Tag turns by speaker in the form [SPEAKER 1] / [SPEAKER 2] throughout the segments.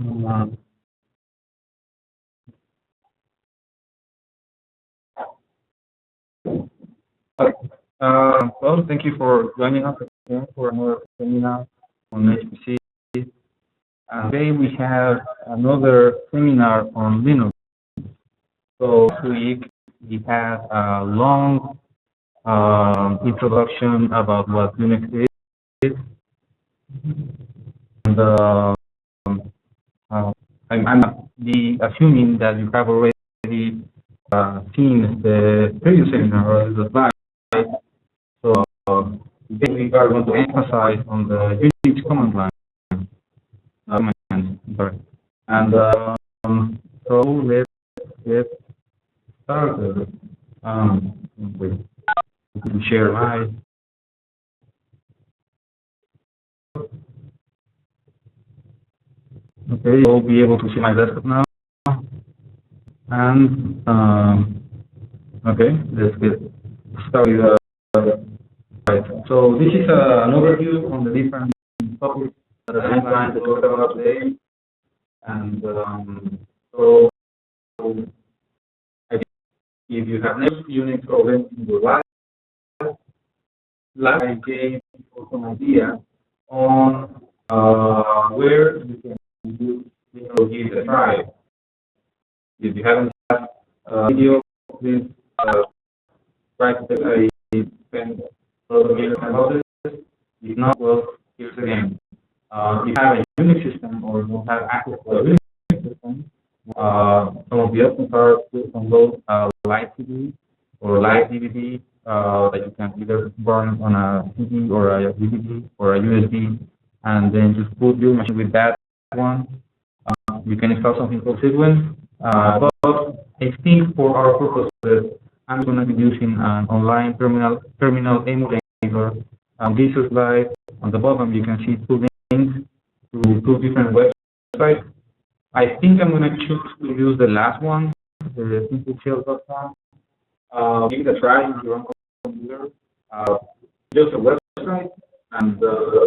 [SPEAKER 1] Um, okay. Well, thank you for joining us again for another seminar on HPC. Today we have another seminar on Linux. So this week we had a long introduction about what Linux is, and I'm assuming that you have already seen the previous seminar or the slide. So today we are going to emphasize on the Unix command line. Sorry. And so let's get started. Wait, we can share my. Okay, you'll be able to see my desktop now. And okay, let's get started. Right. So this is an overview on the different topics that I'm going to talk about today. And so if you have never Unix or Linux in your life, I gave you some idea on where you can give it a try. If you haven't had a video, please try to spend a lot of minutes about this. If not, well, here's the game. If you have a Unix system or don't have access to a Unix system, some of the options are to download a live CD or live DVD that you can either burn on a CD or a DVD or a USB, and then just put your machine with that one. You can install something called Sequence, but I think for our purposes, I'm going to be using an online terminal emulator. This is like on the bottom, you can see two links to two different websites. I think I'm going to choose to use the last one, the simpleshell.com. Give it a try on your own computer. Just a website, and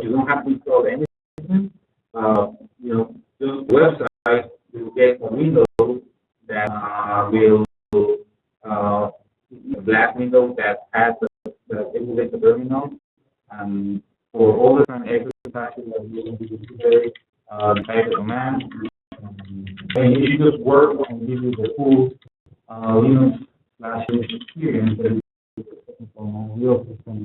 [SPEAKER 1] you don't have to install anything. Just the website, you get a window that will a black window that has the emulator terminal, and for all the different exercises that we're going to do today, type the command, and it should just work and give you the full Linux/Unix experience that you get from a real system.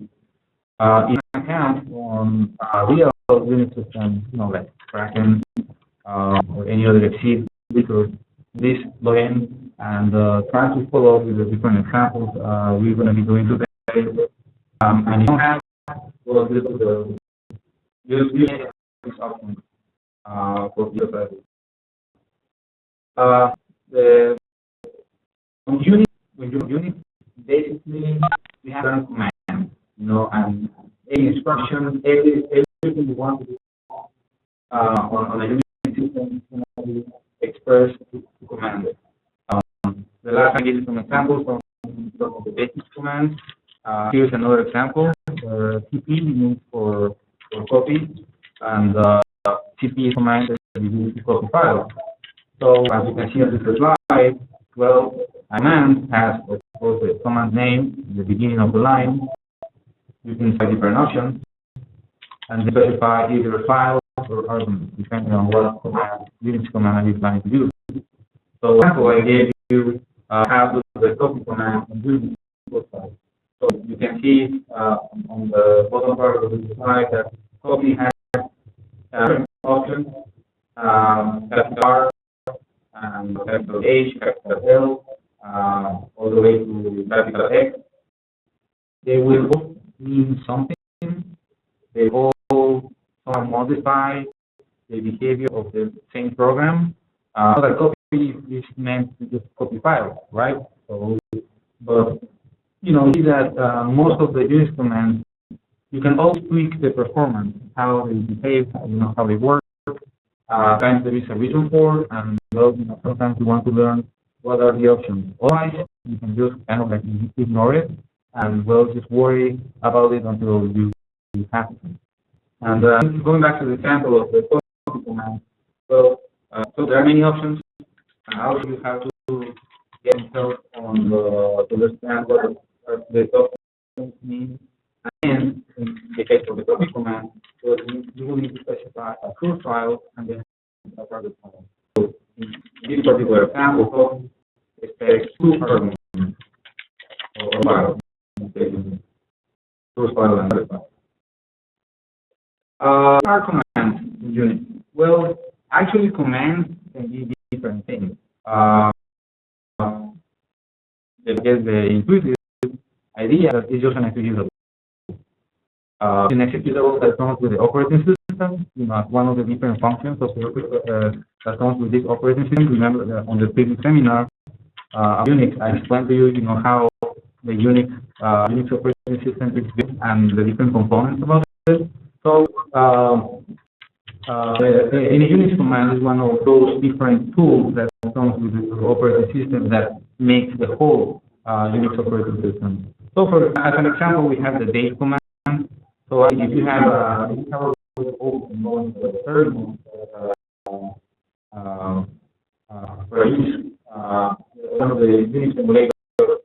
[SPEAKER 1] If you account on a real Unix system, like Kraken or any other exceed, because this login and try to follow with the different examples we're going to be doing today. And you don't have, well, just use this option for the exercises. On Unix, basically we have a command, and any instruction, everything you want to do on a Unix system is going to be expressed to command. The last time I gave you some examples from the basics command. Here's another example. TP means for copy, and TP command is used to copy files. So as you can see on this slide, well, a command has of course the command name in the beginning of the line. You can specify different options and specify either files or arguments depending on what Unix command you're planning to use. So, for example, I gave you how to do the copy command on Unix website. So you can see on the bottom part of the slide that copy has different options, capital R, and capital H, capital L, all the way to capital X. They will all mean something. They all modify the behavior of the same program. The copy is meant to just copy files, right? So, but see that most of the Unix commands, you can always tweak the performance, how they behave, how they work. Sometimes there is a reason for it, and sometimes you want to learn what are the options. Otherwise, you can just kind of like ignore it, and just worry about it until you have it. And going back to the example of the copy command, well, So there are many options. And also you have to get yourself on the to understand what the documents mean. And in the case of the copy command, so you will need to specify a full file and then a private file. So in this particular example, it takes two arguments or files. Source file and other file. Our commands in Unix. Well, actually, commands can be different things. Because the intuitive idea that is just an executable. An executable that comes with the operating system, one of the different functions of the that comes with this operating system. Remember that on the previous seminar, Unix, I explained to you, how the Unix operating system is built and the different components about it. So, in a Unix command is one of those different tools that comes with the operating system that makes the whole Unix operating system. So, as an example, we have the date command. So, if you have a open terminal for use, one of the Unix emulators,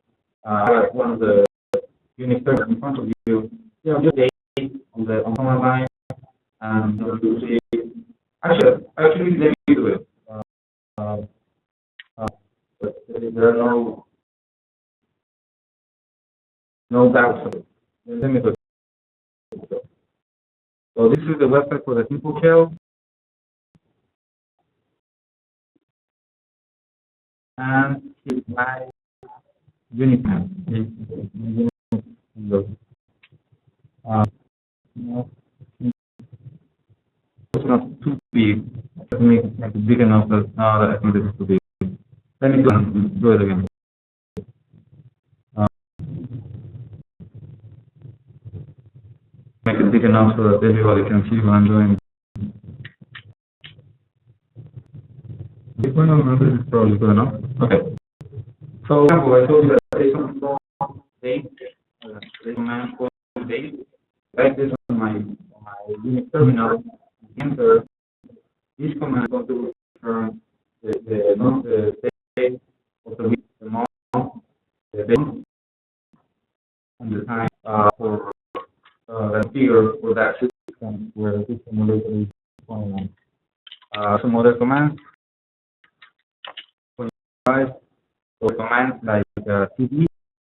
[SPEAKER 1] one of the Unix terminals in front of you, just date on the command line, and you see. Actually, let me do it. But there are no doubts. Let me do it. So this is the website for the simple shell, and here's my Unix app. It's not too big. Let me make it big enough that I think this is too big. Let me do it again. Make it big enough so that everybody can see what I'm doing. This is probably good enough. Okay. So, for example, I told you that there's some date, command for date. Like this on my Unix terminal. Enter this command is going to return the date of the week, the month, the day, and the time for the figure for that system where the system is going on. Some other commands. Or commands like cd.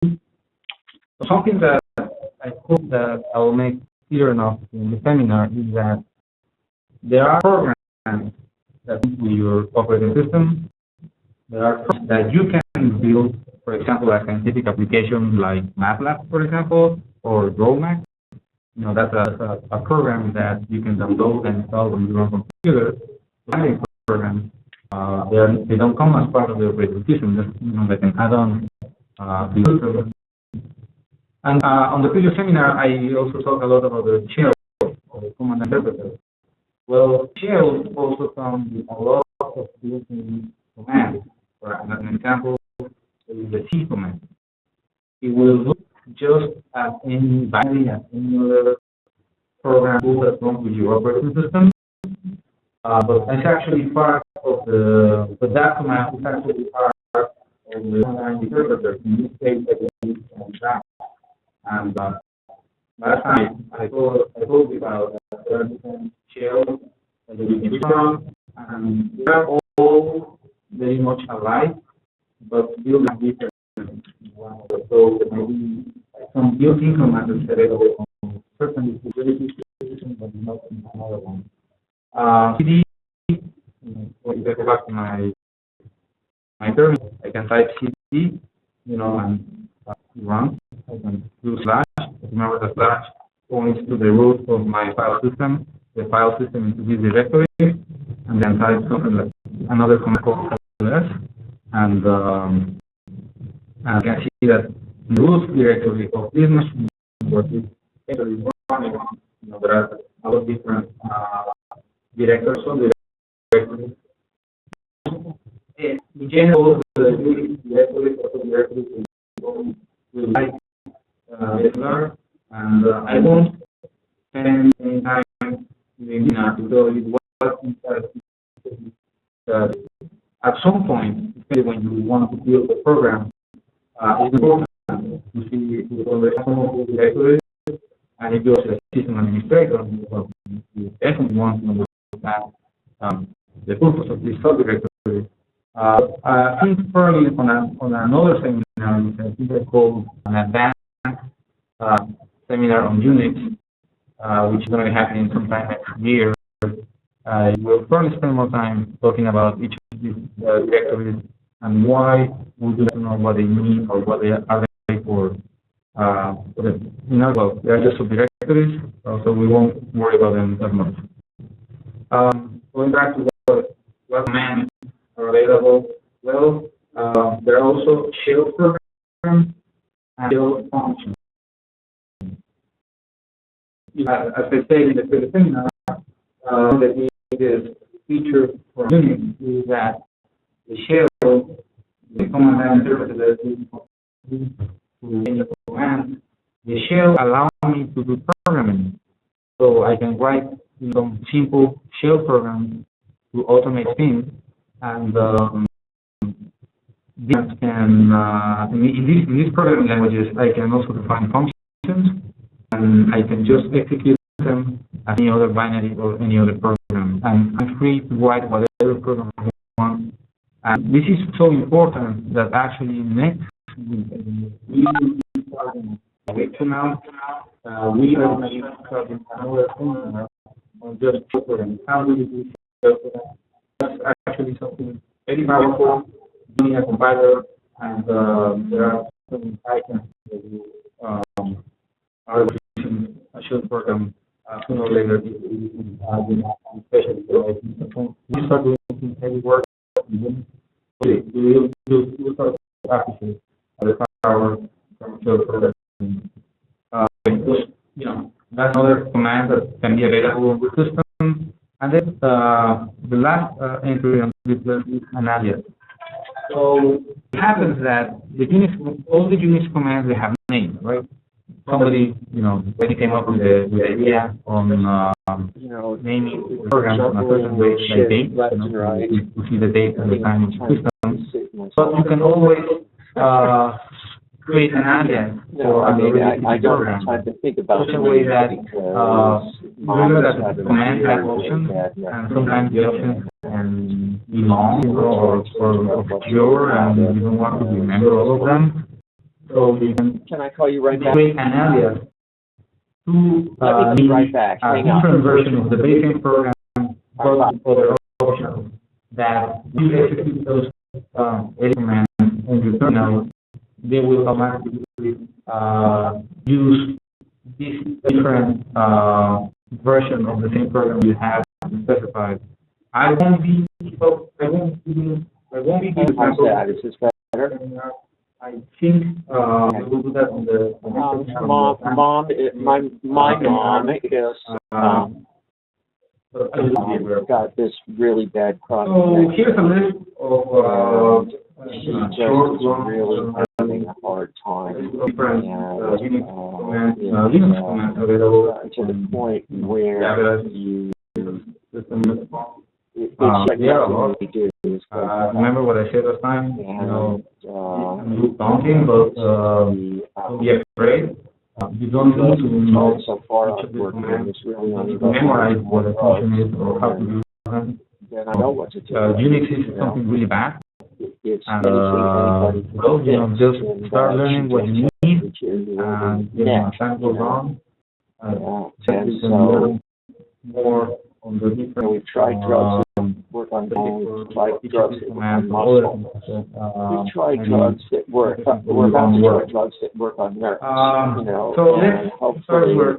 [SPEAKER 1] So something that I hope that I will make clear enough in the seminar is that there are programs that with your operating system. There are programs that you can build, for example, a scientific application like MATLAB, for example, or GoMax. That's a program that you can download and install on your own computer. Those programs, they don't come as part of the operating system. Just, they can add on the And on the previous seminar, I also talked a lot about the shell or the command interpreter. Well, shells also come with a lot of built-in commands. For an example, is the C command. It will look just as any binary, as any other program tool that comes with your operating system. But it's actually part of that command is actually part of the command interpreter. In this case, I use that. And last time I told you about there are different shells that you can run, and they are all very much alike, but still have different. So maybe some built-in commands that available on certain security systems, but not in another one. CD. If I go back to my terminal, I can type CD, and run. I can do slash. Remember the slash points to the root of my file system, the file system into this directory, and then type something like another command called ls, and you can see that the root directory of this machine, what is actually running, there are a lot of different directories on the directory. In general, the directory will like regular, and I won't spend any time doing to tell you what inside at some point, especially when you want to build a program, it's important to see some of the directories, and if you're a system administrator, you definitely want to understand the purpose of this subdirectory. I think probably on another seminar, I think I called an advanced seminar on Unix, which is going to be happening sometime next year. We'll probably spend more time talking about each of these directories and why we do not know what they mean or what they are for. Well, they are just subdirectories, so we won't worry about them that much. Going back to what commands are available, well, there are also shell programs and shell functions. As I said in the previous seminar, the biggest feature for Unix is that the shell, the command line interpreter to any command, the shell allows me to do programming. So I can write some simple shell programs to automate things, and this can in these programming languages I can also define functions, and I can just execute them as any other binary or any other program. And I'm free to write whatever program I want. And this is so important that actually next week we will be starting now. We are going to be starting another seminar on just programming. How do you do programming? That's actually something very powerful. Doing a compiler, and there are some icons that you are using a shell program sooner or later, especially so we start doing heavy work. We'll start to appreciate the power from shell programming. Because, that's another command that can be available in the system. And then the last entry on this list is an alias. So it happens that all the Unix commands, they have names, right? Somebody, when he came up with the idea on, naming programs in a certain way, like date, to see the date and the time of the system. But you can always create an alias for
[SPEAKER 2] I don't have time to think about
[SPEAKER 1] such a way that remember that the commands have options, and sometimes the options can be long or obscure, and you don't want to remember all of them. So you
[SPEAKER 2] can I call you right back?
[SPEAKER 1] Create an alias to
[SPEAKER 2] Let me be right back.
[SPEAKER 1] a different version of the basic program or other options that you execute those edit commands in your terminal. They will automatically use this different version of the same program you have specified. I won't be giving examples.
[SPEAKER 2] Is this better?
[SPEAKER 1] I think we'll do that on the next
[SPEAKER 2] my mom is got this really bad chronic.
[SPEAKER 1] So here's a list of
[SPEAKER 2] she's just really having a hard time, to the point where you
[SPEAKER 1] remember what I said last time? Look daunting, but don't be afraid. You don't need to know
[SPEAKER 2] so far
[SPEAKER 1] each of these commands,
[SPEAKER 2] really
[SPEAKER 1] memorize what a function is or how to use them.
[SPEAKER 2] Then I know what to do.
[SPEAKER 1] Unix is something really bad.
[SPEAKER 2] It's
[SPEAKER 1] And
[SPEAKER 2] anybody
[SPEAKER 1] just start learning what you need, and as time goes on,
[SPEAKER 2] and so
[SPEAKER 1] more on the different.
[SPEAKER 2] we've tried drugs that work on bones, tried drugs that work on muscle. We've tried drugs that work. We're about to try drugs that work on nerves.
[SPEAKER 1] So
[SPEAKER 2] and
[SPEAKER 1] let's start where
[SPEAKER 2] is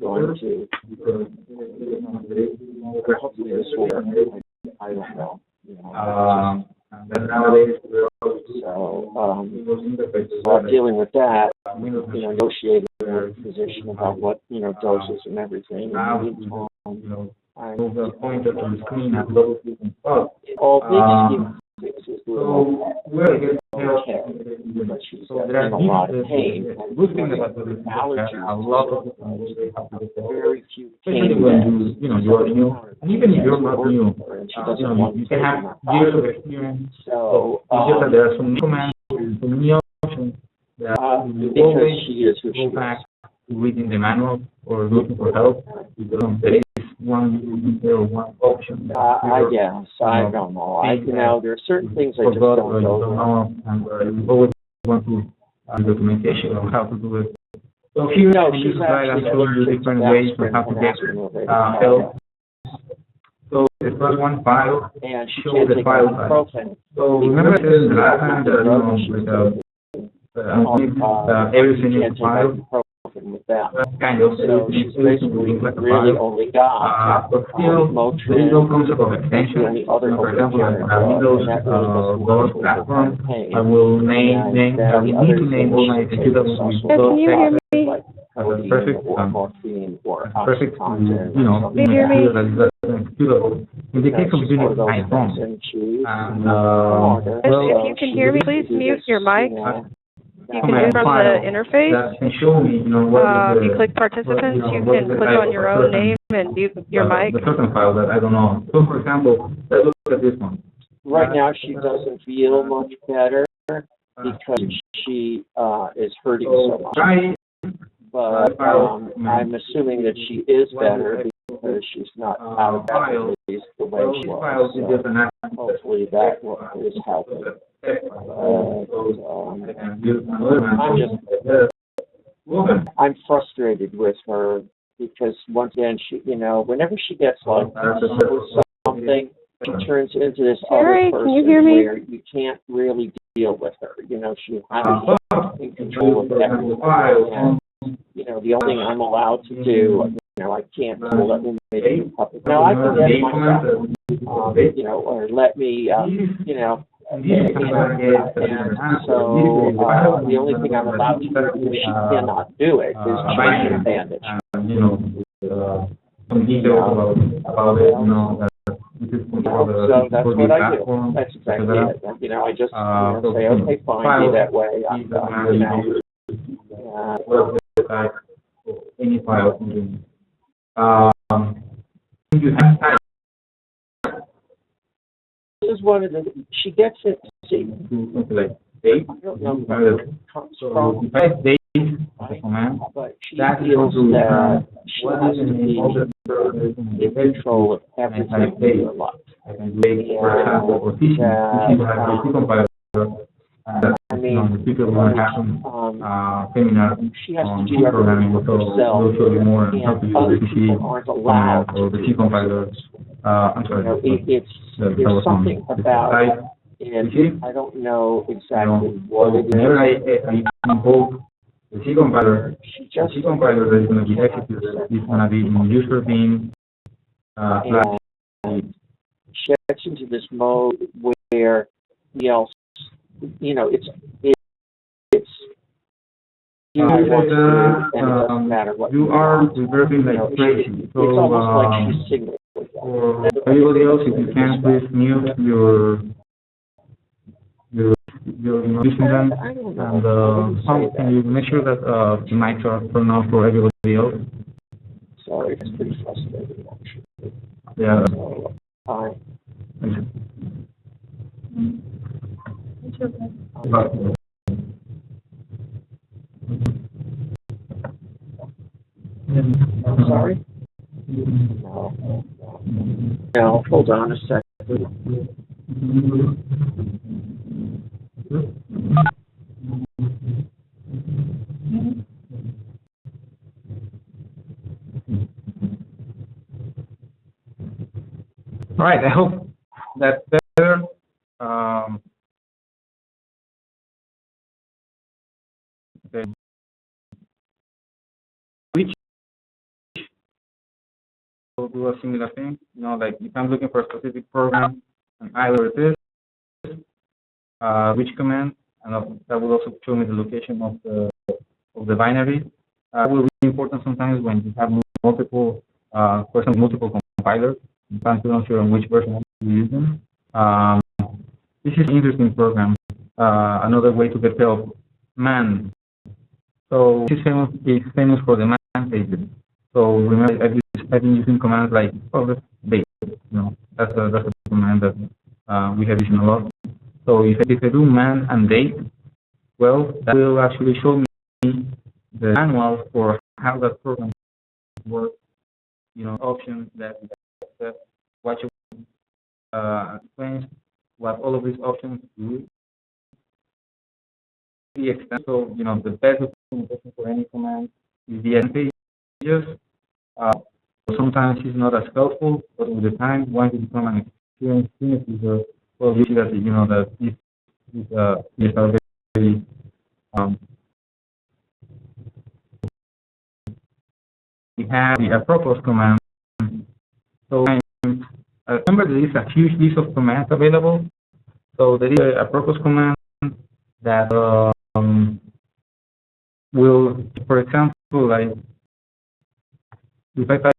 [SPEAKER 2] going to hopefully this will work. I don't know. So dealing with that, negotiating with the physician about what doses and everything.
[SPEAKER 1] The point of the screen and those
[SPEAKER 2] All is
[SPEAKER 1] So where it gets
[SPEAKER 2] okay, but she's in a lot of pain.
[SPEAKER 1] good thing about the
[SPEAKER 2] Allergies.
[SPEAKER 1] a lot of they have to get
[SPEAKER 2] Very few
[SPEAKER 1] especially
[SPEAKER 2] pain
[SPEAKER 1] when you are new, and even if you're not new,
[SPEAKER 2] and she
[SPEAKER 1] you
[SPEAKER 2] doesn't want
[SPEAKER 1] you
[SPEAKER 2] to
[SPEAKER 1] can
[SPEAKER 2] take
[SPEAKER 1] have
[SPEAKER 2] them
[SPEAKER 1] years of
[SPEAKER 2] out.
[SPEAKER 1] experience.
[SPEAKER 2] So,
[SPEAKER 1] It's just that there are some new commands, some new options that you
[SPEAKER 2] because
[SPEAKER 1] always
[SPEAKER 2] she is who she
[SPEAKER 1] go
[SPEAKER 2] is.
[SPEAKER 1] back to reading the manual or looking for help because there is one option that
[SPEAKER 2] I guess, I don't know. There are certain things I just
[SPEAKER 1] forgot
[SPEAKER 2] don't
[SPEAKER 1] or you don't
[SPEAKER 2] know.
[SPEAKER 1] know, and you always want to documentation on how to do it. So here on this slide, I'm showing you different ways on how to get help. So the first one, file,
[SPEAKER 2] And she
[SPEAKER 1] show
[SPEAKER 2] can't
[SPEAKER 1] the
[SPEAKER 2] take
[SPEAKER 1] file type.
[SPEAKER 2] ibuprofen.
[SPEAKER 1] So remember I said in the last time that everything
[SPEAKER 2] Can't
[SPEAKER 1] is
[SPEAKER 2] take
[SPEAKER 1] file.
[SPEAKER 2] ibuprofen with that.
[SPEAKER 1] Kind of.
[SPEAKER 2] So she's basically really only got
[SPEAKER 1] But still, there is no concept of extension.
[SPEAKER 2] the other
[SPEAKER 1] For example, on
[SPEAKER 2] over
[SPEAKER 1] Windows
[SPEAKER 2] and that really doesn't
[SPEAKER 1] DOS platform, I will I need to name all my executables with
[SPEAKER 3] Can you hear me?
[SPEAKER 2] like
[SPEAKER 1] that's perfect.
[SPEAKER 2] morphine or
[SPEAKER 1] Perfect to,
[SPEAKER 2] oxycontin.
[SPEAKER 1] make
[SPEAKER 3] hear me?
[SPEAKER 1] sure that that's executable. In the case of Unix, I don't. And, well,
[SPEAKER 3] If you can hear me, please mute your mic. You can do
[SPEAKER 1] command
[SPEAKER 3] it from
[SPEAKER 1] file
[SPEAKER 3] the interface.
[SPEAKER 1] that can show me, what is
[SPEAKER 3] If you
[SPEAKER 1] the,
[SPEAKER 3] click participants, you
[SPEAKER 1] what is
[SPEAKER 3] can
[SPEAKER 1] the
[SPEAKER 3] click
[SPEAKER 1] type
[SPEAKER 3] on
[SPEAKER 1] of
[SPEAKER 3] your
[SPEAKER 1] a
[SPEAKER 3] own
[SPEAKER 1] person,
[SPEAKER 3] name and mute your mic.
[SPEAKER 1] the certain file that I don't know. So, for example, let's look at this one.
[SPEAKER 2] Right now, she doesn't feel much better because she is hurting so much.
[SPEAKER 1] Try
[SPEAKER 2] But I'm assuming that she is better because she's not out of that release the way she
[SPEAKER 1] files
[SPEAKER 2] was.
[SPEAKER 1] is just an
[SPEAKER 2] So hopefully that is helping. I'm frustrated with her because once again, whenever she gets like something, she turns into this
[SPEAKER 3] Terry,
[SPEAKER 2] other
[SPEAKER 3] can you
[SPEAKER 2] person
[SPEAKER 3] hear me?
[SPEAKER 2] where you can't really deal with her. She has in control of everything. And, the only thing I'm allowed to do, I can't let me make it public. Now I can get myself, or let me, and so the only thing I'm allowed to do because she cannot do it is change the bandage.
[SPEAKER 1] Some details about it,
[SPEAKER 2] So that's what I do. That's exactly it. I just say, okay, fine, be that way. I'm done,
[SPEAKER 1] any file. You have time.
[SPEAKER 2] This is one of the, she gets it, see,
[SPEAKER 1] Like date.
[SPEAKER 2] I don't know where it comes
[SPEAKER 1] So
[SPEAKER 2] from,
[SPEAKER 1] if I date the command,
[SPEAKER 2] but she
[SPEAKER 1] that
[SPEAKER 2] feels
[SPEAKER 1] is
[SPEAKER 2] that she
[SPEAKER 1] what
[SPEAKER 2] has
[SPEAKER 1] is
[SPEAKER 2] to be in control of everything in her life.
[SPEAKER 1] I can date, for example, or teaching has a compiler.
[SPEAKER 2] I mean,
[SPEAKER 1] the people who have some seminar
[SPEAKER 2] she has to
[SPEAKER 1] on
[SPEAKER 2] do
[SPEAKER 1] C programming,
[SPEAKER 2] everything
[SPEAKER 1] so
[SPEAKER 2] herself,
[SPEAKER 1] we'll show you more on how to
[SPEAKER 2] and
[SPEAKER 1] use
[SPEAKER 2] other
[SPEAKER 1] the C
[SPEAKER 2] people aren't allowed
[SPEAKER 1] command or the
[SPEAKER 2] to
[SPEAKER 1] C
[SPEAKER 2] do
[SPEAKER 1] compiler. I'm sorry.
[SPEAKER 2] there's something about it, I don't know exactly what it
[SPEAKER 1] whenever
[SPEAKER 2] is.
[SPEAKER 1] I invoke the C compiler,
[SPEAKER 2] She
[SPEAKER 1] the
[SPEAKER 2] just
[SPEAKER 1] C compiler that is going to be executed is going to be in user being
[SPEAKER 2] and she gets into this mode where else, it's you want to do, and it doesn't matter what
[SPEAKER 1] you are reversing like crazy.
[SPEAKER 2] It's
[SPEAKER 1] So
[SPEAKER 2] almost like she's signaling.
[SPEAKER 1] for everybody else, if you can, please mute your using them,
[SPEAKER 2] I don't know.
[SPEAKER 1] and how can you make sure that the mics are turned off for everybody else?
[SPEAKER 2] Sorry, it's pretty frustrating actually.
[SPEAKER 1] Yeah.
[SPEAKER 2] So, I'm sorry? No. No, hold on a second.
[SPEAKER 1] All right, I hope that's better. Okay. Which will do a similar thing, like if I'm looking for a specific program, and either it is which command, and that will also show me the location of the binary. It will be important sometimes when you have multiple multiple compilers. Sometimes you're not sure on which version you're using. this is an interesting program. Another way to get help, man. So this is famous for the man pages. So remember, I've been using commands like date. That's a command that we have used a lot. So if I do man and date, well, that will actually show me the manual for how that program works. Options that what you explains what all of these options do. The extent, so the best documentation for any command is the end pages. Uh, Sometimes it's not as helpful, but with the time, once you become an experienced Unix user, well, you see that that these are very we have the apropos command. So remember there is a huge list of commands available. So there is a apropos command that will, for example, like if I type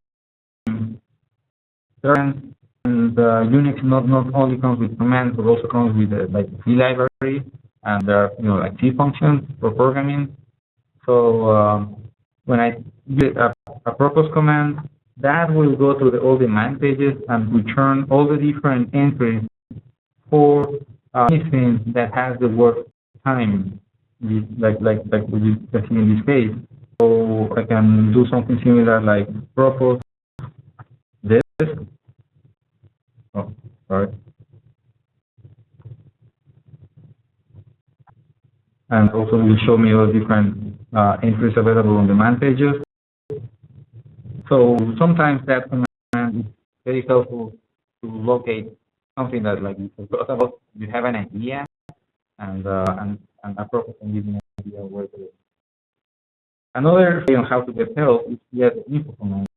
[SPEAKER 1] current, and Unix not only comes with commands but also comes with like C library, and there are like C functions for programming. So when I get a purpose command, that will go to all the man pages and return all the different entries for anything that has the word time, like we can see in this case. So I can do something similar like purpose this. Oh, sorry. And also will show me all different entries available on the man pages. So sometimes that command is very helpful to locate something that like you forgot about. You have an idea, and a purpose can give you an idea where to go. Another thing on how to get help is the info command.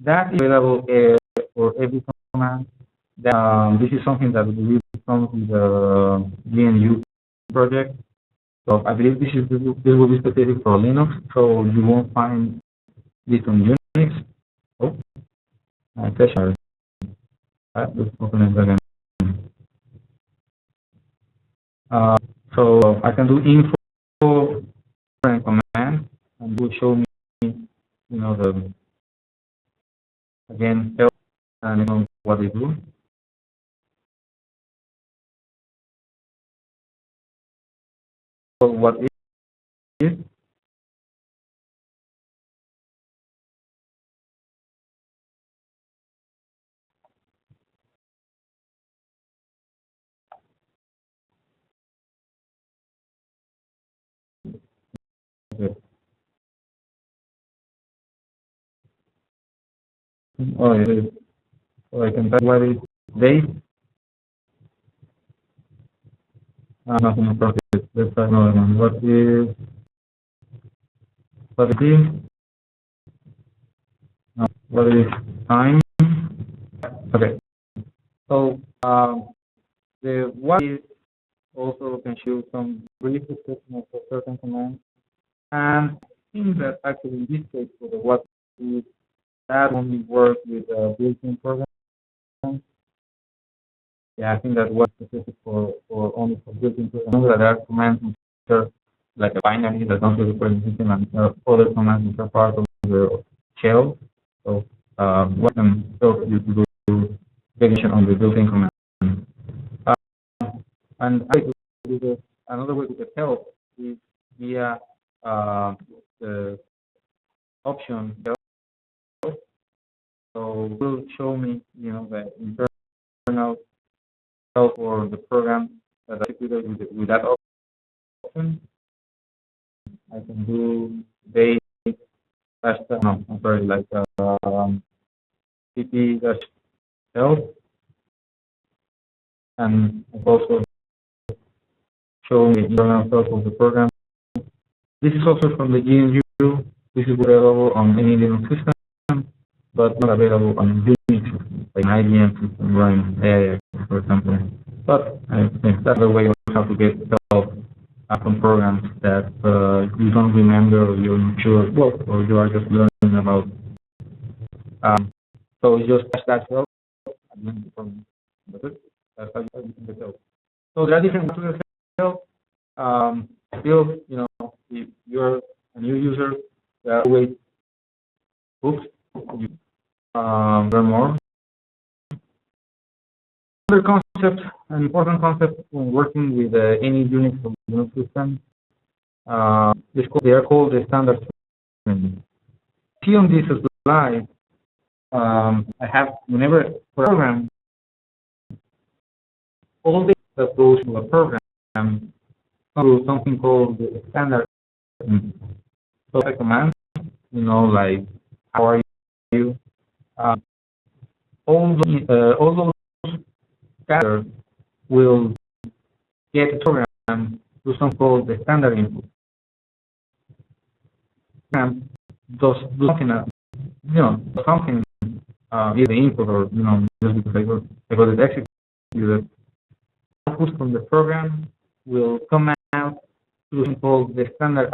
[SPEAKER 1] That is available for every command. This is something that we comes with the GNU project. So I believe this will be specific for Linux, so you won't find this on Unix. Oh, sorry. Let's open it again. So I can do info command, and it will show me, the again help and what they do. So what is okay. Oh, yeah. So I can type what is date. Nothing appropriate. Let's try another one. What is what is time? Okay. So the what is also can show some brief description of a certain command. And I think that actually in this case for the what is that only works with built-in programs. Yeah, I think that was specific for only for built-in programs. That there are commands which are like a binary that don't really require anything, and there are other commands which are part of the shell. So what can help you to do definition on the built-in command. And another way to get help is via the option. So it will show me, the internal help for the program that I executed with that option. I can do date dash no, I'm sorry, like cp dash help, and also show me internal help of the program. This is also from the GNU. This is available on any Linux system, but not available on Unix system, like IBM system running AIX, for example. But I think that's the way of how to get help from programs that you don't remember or you're not sure what, or you are just learning about. So you just touch that help, and then that's how you can get help. So there are different ways to help. Still, if you're a new user, there are always books you learn more. Another concept, an important concept when working with any Unix or Linux system, they are called the standard string. See on this slide, I have, whenever for a program, all the that goes to a program through something called the standard string. So a command, like how are you, all those characters will get a program to something called the standard input. Program does something, something either the input or just because I got it executed. Output from the program will come out to something called the standard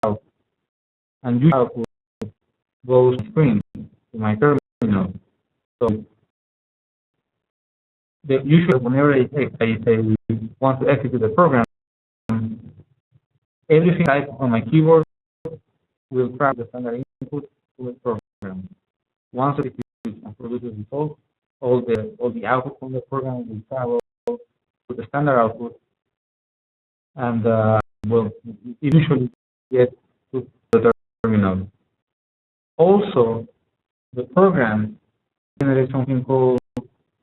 [SPEAKER 1] output, and usually output goes to screen to my terminal. So usually whenever I say we want to execute the program, everything typed on my keyboard will track the standard input to the program. Once it executes and produces results, all the output from the program will travel to the standard output, and will eventually get to the terminal. Also, the program generates something called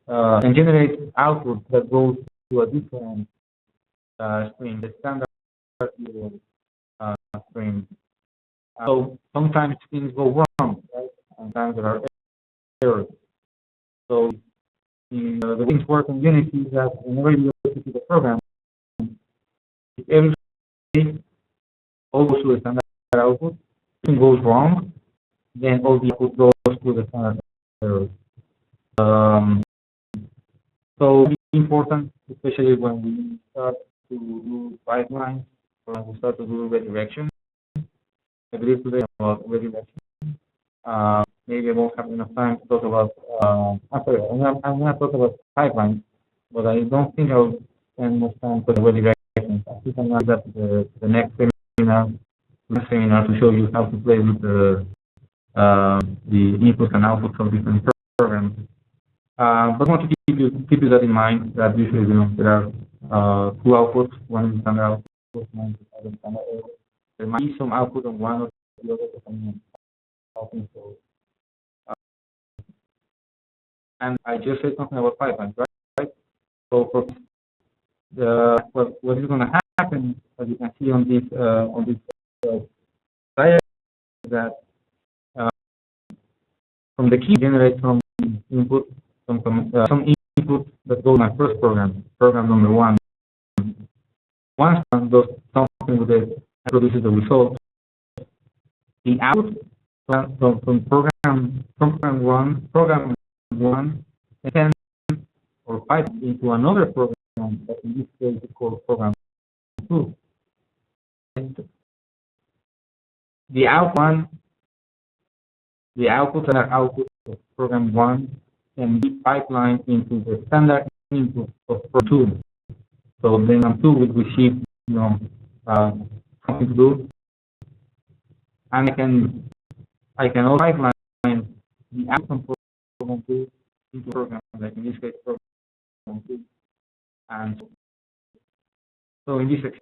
[SPEAKER 1] and generates output that goes to a different screen, the standard screen. So sometimes things go wrong, right? Sometimes there are errors. So the way things work in Unity is that whenever you execute the program, if everything all goes to the standard output, something goes wrong, then all the output goes to the standard error. So it's important, especially when we start to do pipelines, or when we start to do redirection. I believe today about redirection. Maybe I won't have enough time to talk about. I'm going to talk about pipelines, but I don't think I'll spend much time for the redirection. I think I'm going to get the next seminar to show you how to play with the inputs and outputs of different programs. But I want to keep you that in mind, that usually there are two outputs, one is standard output, one is standard error. There might be some output on one or the other depending on so. And I just said something about pipelines, right? So for what is going to happen, as you can see on this slide, is that from the key generates some input, some input that goes to my first program number one. Once it does something with it and produces the result, the output from program one, and then or pipe into another program that in this case is called program 2. And the output and output of program 1 can be pipelined into the standard input of program 2. So then program 2 will receive something to do, and I can also pipeline the output from program 2 into program, like in this case program 2. And so in this case,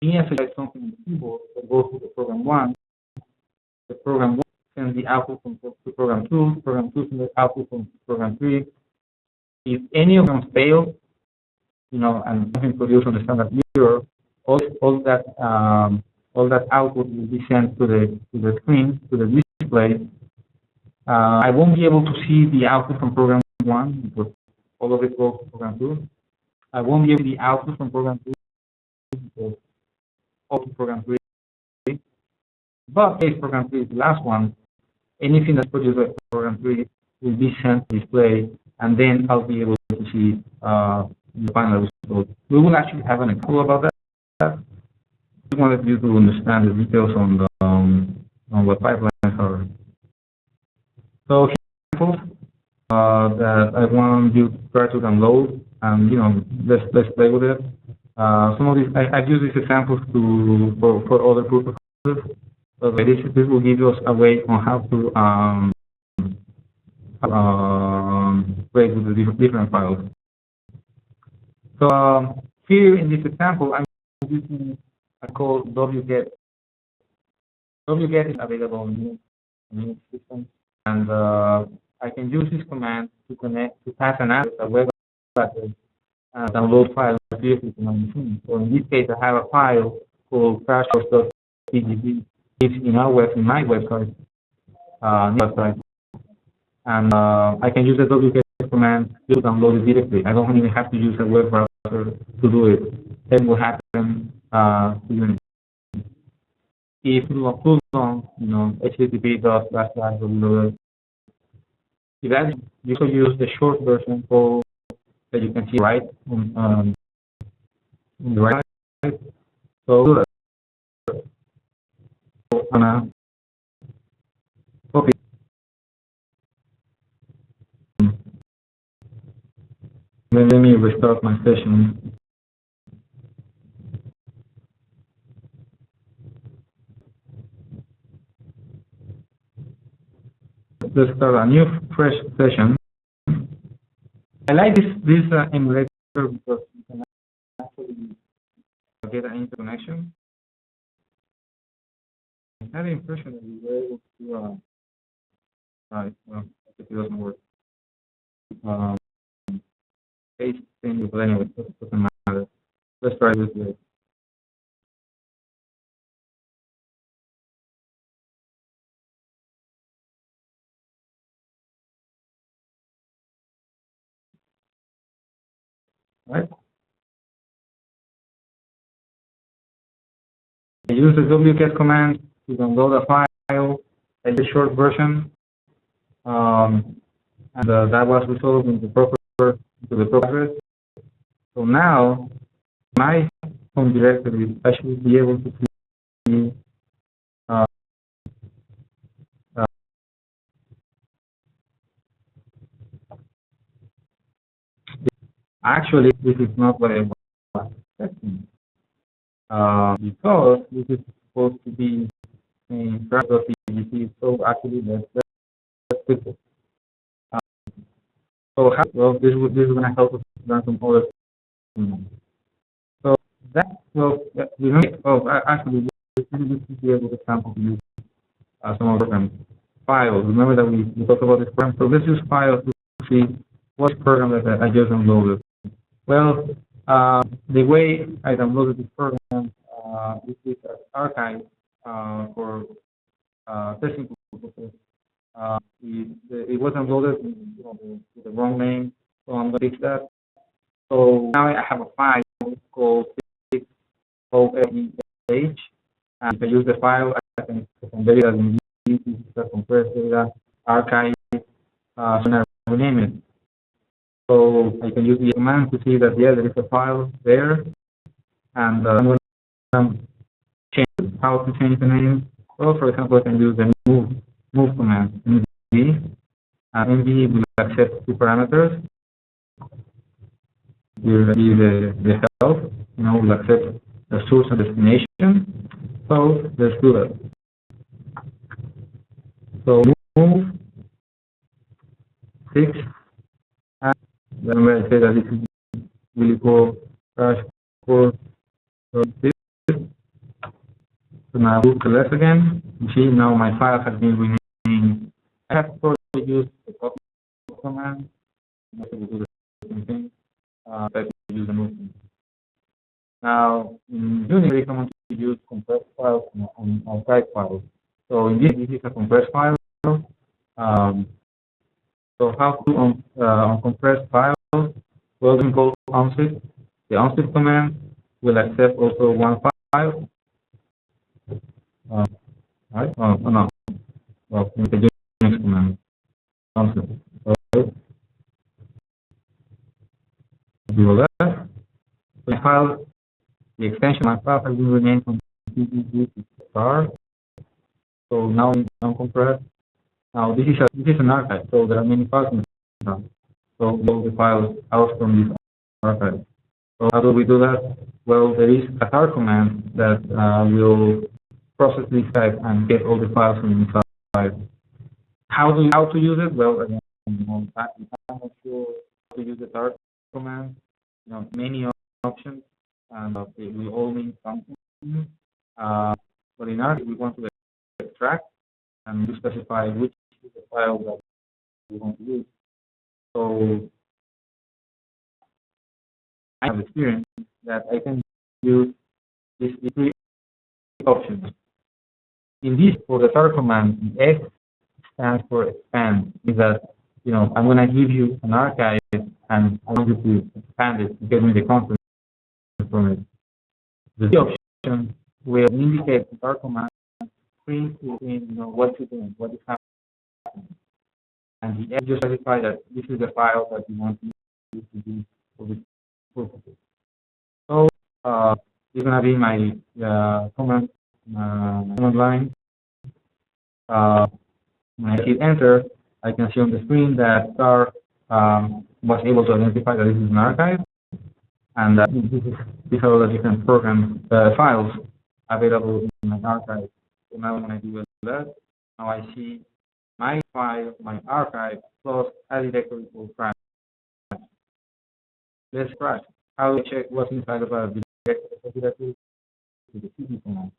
[SPEAKER 1] select something in the keyboard that goes to the program 1. The program 1 sends the output to program 2. Program 2 sends the output from program 3. If any of them fail, and nothing produced on the standard error, all that output will be sent to the screen, to the display. I won't be able to see the output from program 1 because all of it goes to program 2. I won't be able to see the output from program 2 because all to program 3. But if program 3 is the last one, anything that's produced by program 3 will be sent to display, and then I'll be able to see the final result. We will actually have an example about that. I wanted you to understand the details on what pipelines are. So examples that I want you to try to download and let's play with it. Some of these I've used these examples for other purposes. So this will give us a way on how to break with the different files. So here in this example, I'm using a code wget. Wget is available in Unix systems, and I can use this command to pass an address, a web address, and download files directly to my machine. So in this case, I have a file called crashcourse.pgp. It's in my website, and I can use the wget command to download it directly. I don't even have to use a web browser to do it. It will happen to Unix. If you are too long, HTTP does//. If that, you could use the short version called that you can see right on the right side. So I'm gonna copy. Then let me restart my session. Let's start a new fresh session. I like this emulator because you can actually get an interconnection. I had the impression that we were able to right, well, it doesn't work. Paste thing, but anyway, it doesn't matter. Let's try this way. Right? I use the wget command to download a file, a short version, and that was resolved into the proper address. So now, my home directory, I should be able to see. Actually, this is not what I was expecting. Because this is supposed to be in crash.pgp, so actually let's fix it. So well, this is going to help us learn some other things. So actually we should be able to sample to use some of the files. Remember that we talked about this program. So let's use files to see what program that I just downloaded. Well, the way I downloaded this program is this archive for testing purposes. It was downloaded with the wrong name, so I'm going to fix that. So now I have a file called 6OLEH, and if I use the file, I can convert it as in compressed data archive, so I rename it. So I can use the command to see that there is a file there, and I'm going to change how to change the name. Well, for example, I can use the move command, mv, and mv will accept two parameters. Will be the health, will accept the source and destination. So let's do that. So move 6, and then I say that this is really cool crash course. So now I will select again. You see now my file has been renamed. I have to use the copy command. I will do the same thing. I use the move. Now in Unix, it's very common to use compressed files on type files. So in this is a compressed file. So how to on compressed files? Well, we can call unzip. The unzip command will accept also one file. Right? Oh no. Well, we can do the next command. Unzip. Okay. Do that. The file, the extension of my file has been renamed from PGG to star. So now it's uncompressed. Now this is an archive, so there are many files in the system. So load the files out from this archive. So how do we do that? Well, there is a tar command that will process this type and get all the files from inside. How to use it? Well, again, I'm not sure how to use the tar command. Many options, and we all mean something. But in our case, we want to extract, and we specify which is the file that we want to use. So I have experience that I can use these three options. In this, for the tar command, the X stands for expand. Is that I'm going to give you an archive, and I want you to expand it to get me the content from it. The option will indicate the tar command screen what to do, what is happening. And the X just specify that this is the file that you want to use for this purpose. So it's going to be my command line. When I hit enter, I can see on the screen that tar was able to identify that this is an archive, and these are all the different program files available in my archive. So now when I do that, now I see my file, my archive, plus a directory for crash. Let's crash. How do I check what's inside of a directory? To the cd command.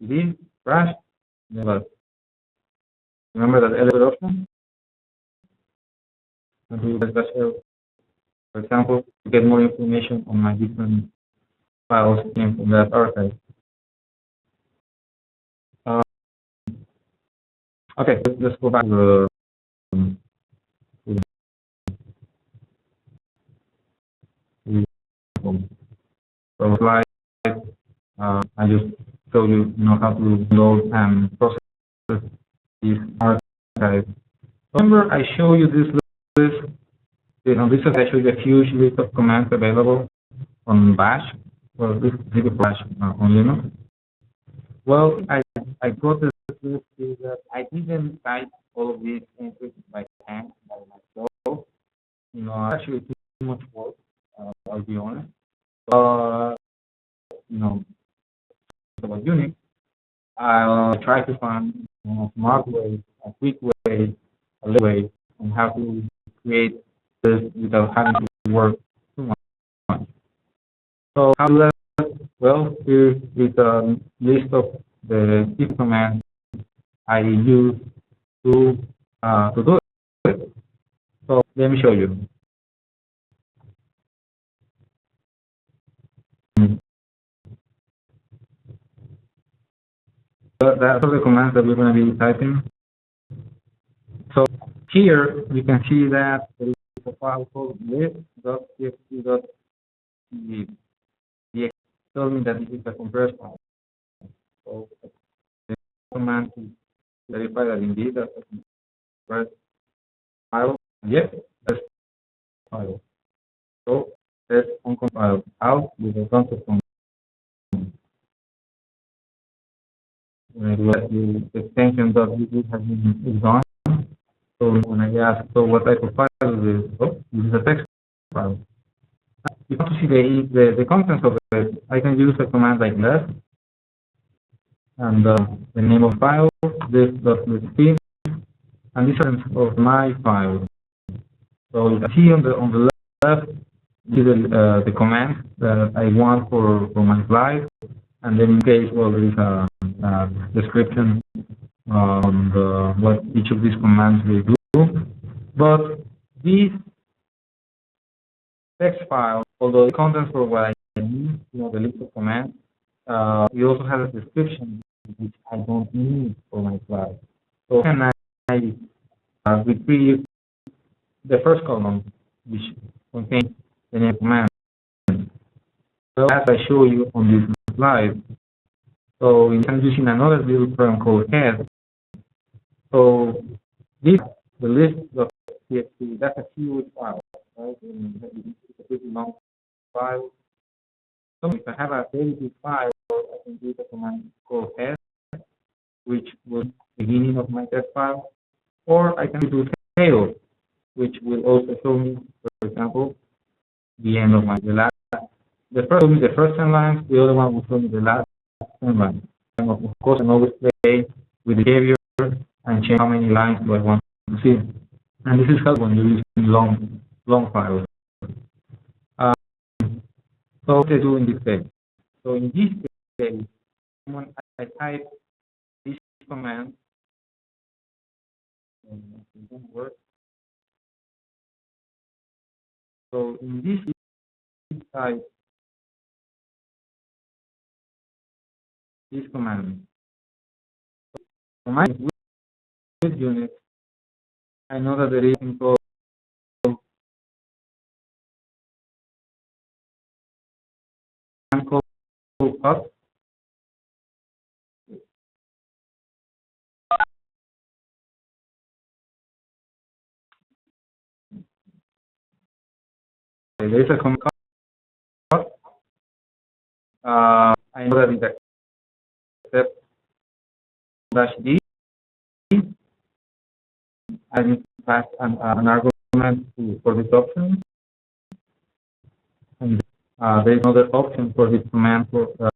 [SPEAKER 1] It is crash. Never. Remember that elevator option? And do for example, to get more information on my different files in that archive. Okay, let's go back to the so slide. I just show you, how to load and process this archive. Remember, I show you this list. On this, I show you a huge list of commands available on Bash. Well, this is Bash on Linux. Well, I got this list is that I didn't type all of these entries by hand by myself. Actually too much work. I'll be honest. About Unix, I'll try to find a smart way, a quick way, a little way on how to create this without having to work too much. So how do that? Well, here is a list of the if commands I use to do it. So let me show you. That's all the commands that we're going to be typing. So here you can see that there is a file called list.txt.txt. The tells me that this is a compressed file. So the command to verify that indeed that's a compressed file. Yes, that's file. So let's uncompile out with the concept from the extension .vg has been gone. So when I ask, so what type of file is this? Oh, this is a text file. If you want to see the contents of it, I can use a command like left, and the name of file, this.list, and this is of my file. So you can see on the left, this is the command that I want for my slide, and then in case, well, there is a description on what each of these commands will do. But this text file, although the contents for what I need, the list of commands, we also have a description which I don't need for my slide. So can I retrieve the first column, which contains the name of command? So as I show you on this slide, so I'm using another little program called head. So this, the list.txt, that's a huge file, right? It's a pretty long file. So if I have a very big file, I can use a command called head, which was the beginning of my text file, or I can do tail, which will also show me, for example, the end of the last. The first will be the first 10 lines, the other one will show me the last 10 lines. And of course, I can always play with the behavior and change how many lines do I want to see. And this is helpful when you're using long files. So what I do in this case? So in this case, when I type this command, it won't work. So in this type this command. So my with Unix, I know that there is something called cut. There is a command cut. I know that it accepts -d. I need to pass an argument for this option. And there is another option for this command for /f,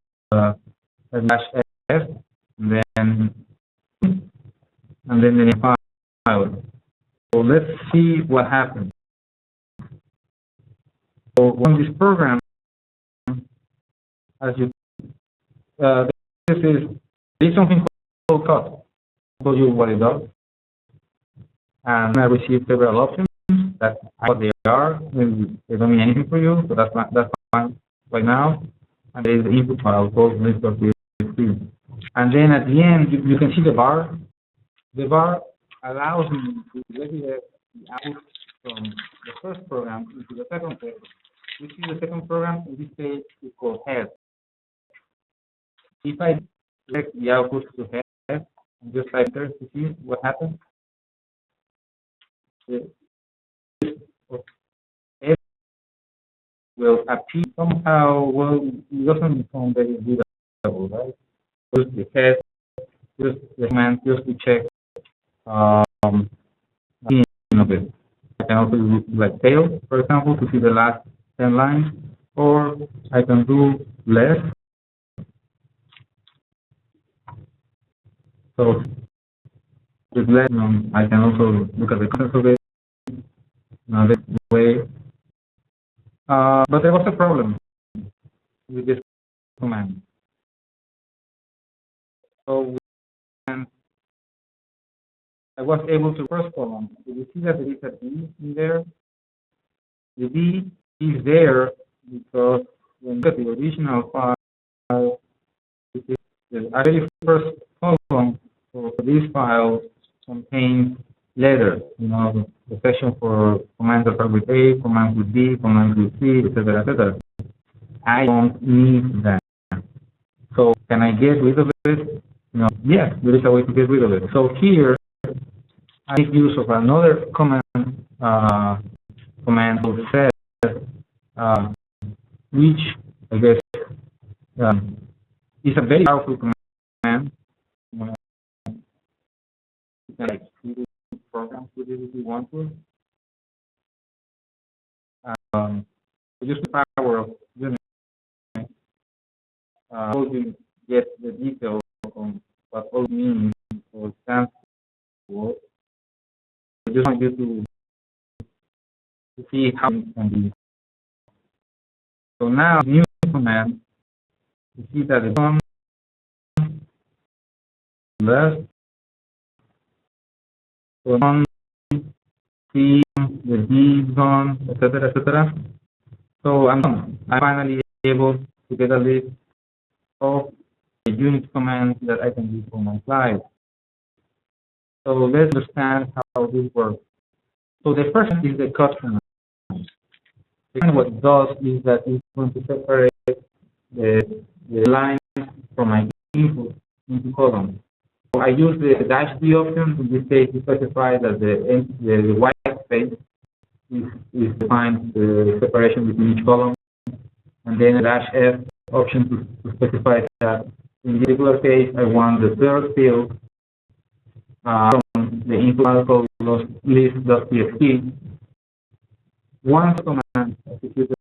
[SPEAKER 1] and then the file. So let's see what happens. So on this program, as you this is something called cut. I'll tell you what it does. And I received several options that what they are. They don't mean anything for you, so that's fine right now. And there is the input file called list.txt. And then at the end, you can see the bar. The bar allows me to regulate the output from the first program into the second program. Which is the second program? In this case, is called head. If I select the output to head and just type there to see what happens, it will appear somehow. Well, it doesn't become very readable, right? Just the head, just the command, just to check the end of it. I can also do like tail, for example, to see the last 10 lines, or I can do less. So with less, I can also look at the content of it this way. But there was a problem with this command. So I was able to first column. So you see that there is a D in there. The D is there because when you look at the original file, the very first column for this file contains letters, the section for commands that start with A, commands with B, commands with C, etc., etc. I don't need that. So can I get rid of it? Yes, there is a way to get rid of it. So here, I make use of another command called set, which I guess is a very powerful command. You can programs with it if you want to. Just the power of Unix. You get the details on what all means or stands for. I just want you to see how it can be. So now, new command, you see that it's on left, so on C, the D is on, etc., etc. So I'm finally able to get a list of the Unix commands that I can use for my slides. So let's understand how this works. So the first is the cut command. And what it does is that it's going to separate the lines from my input into columns. So I use the -d option. In this case, to specify that the white space is defined the separation between each column, and then the -f option to specify that in this particular case I want the third field from the input file called list.txt. Once the command executed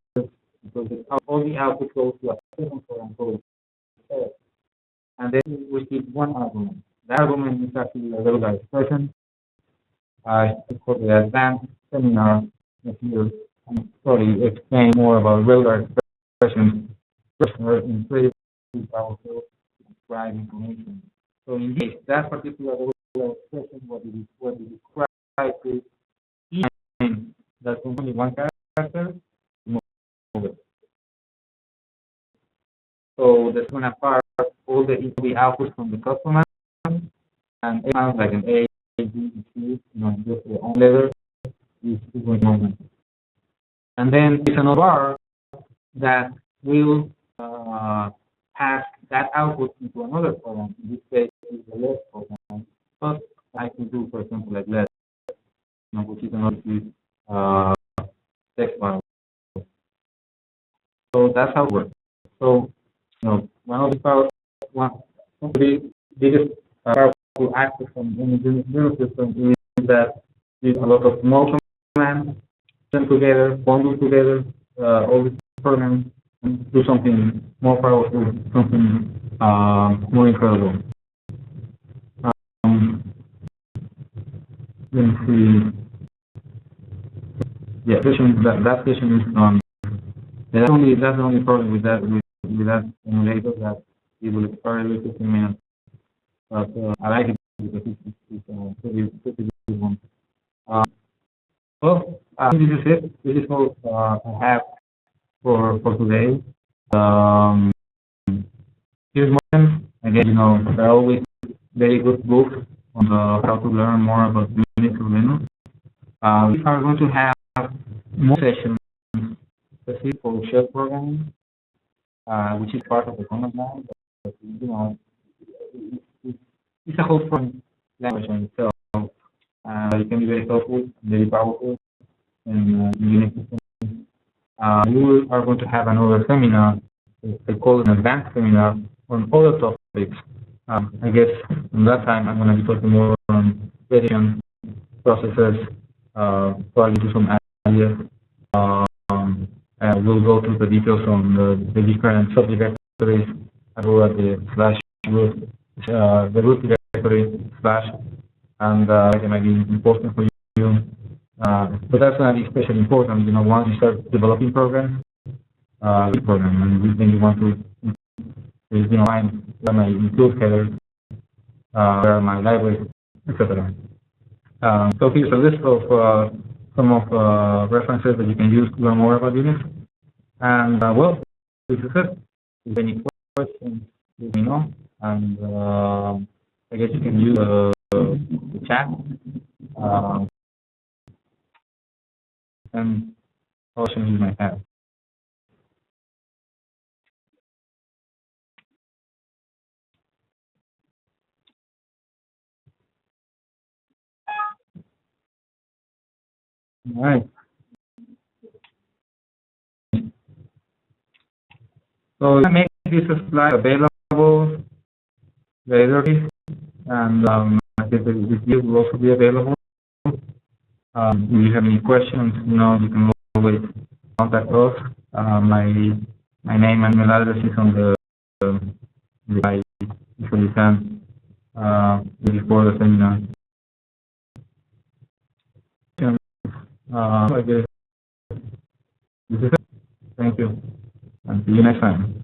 [SPEAKER 1] all the output goes to a second program called test, and then we receive one argument. The argument is actually a regular expression. It's called the advanced seminar here. I'm sorry, explain more about regular expressions. Are incredibly powerful to describe information. So in this, that particular regular expression, what it describes is each time that only one character move it. So that's going to part all the outputs from the customer, and it sounds like an A, B, C, just the only letter is going to move. And then there's another bar that will pass that output into another program. In this case, is the less program. But I can do, for example, like less, which is another text file. So that's how it works. So, one of the biggest powerful aspects from any Unix system is that there's a lot of small commands sent together, bundled together, all these programs, and do something more powerful, something more incredible. Let me see. Yeah, that session is done. That's the only problem with that emulator, that it will expire every 15 minutes. But I like it because it's pretty good one. Well, this is it. This is all I have for today. Here's one. Again, there are always very good books on how to learn more about Unix or Linux. We are going to have more sessions specific for shell programming, which is part of the command line. But, it's a whole program language in itself. It can be very helpful, very powerful in Unix systems. We are going to have another seminar. I call it an advanced seminar on other topics. I guess in that time I'm going to be talking more on edition processes, probably do some ideas. We'll go through the details on the different subdirectories as well as the slash root, the root directory slash, and it might be important for you. But that's going to be especially important, once you start developing programs, and then you want to, find where my include headers, where are my libraries, etc. So here's a list of some of references that you can use to learn more about Unix. And well, this is it. If any questions, let me know. And I guess you can use the chat and questions you might have. All right. So I make this slide available later, and I think this video will also be available. If you have any questions, you can always contact us. My name and email address is on the I usually send before the seminar. I guess this is it. Thank you, and see you next time.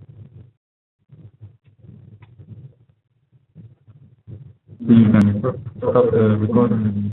[SPEAKER 1] So you can stop the recording.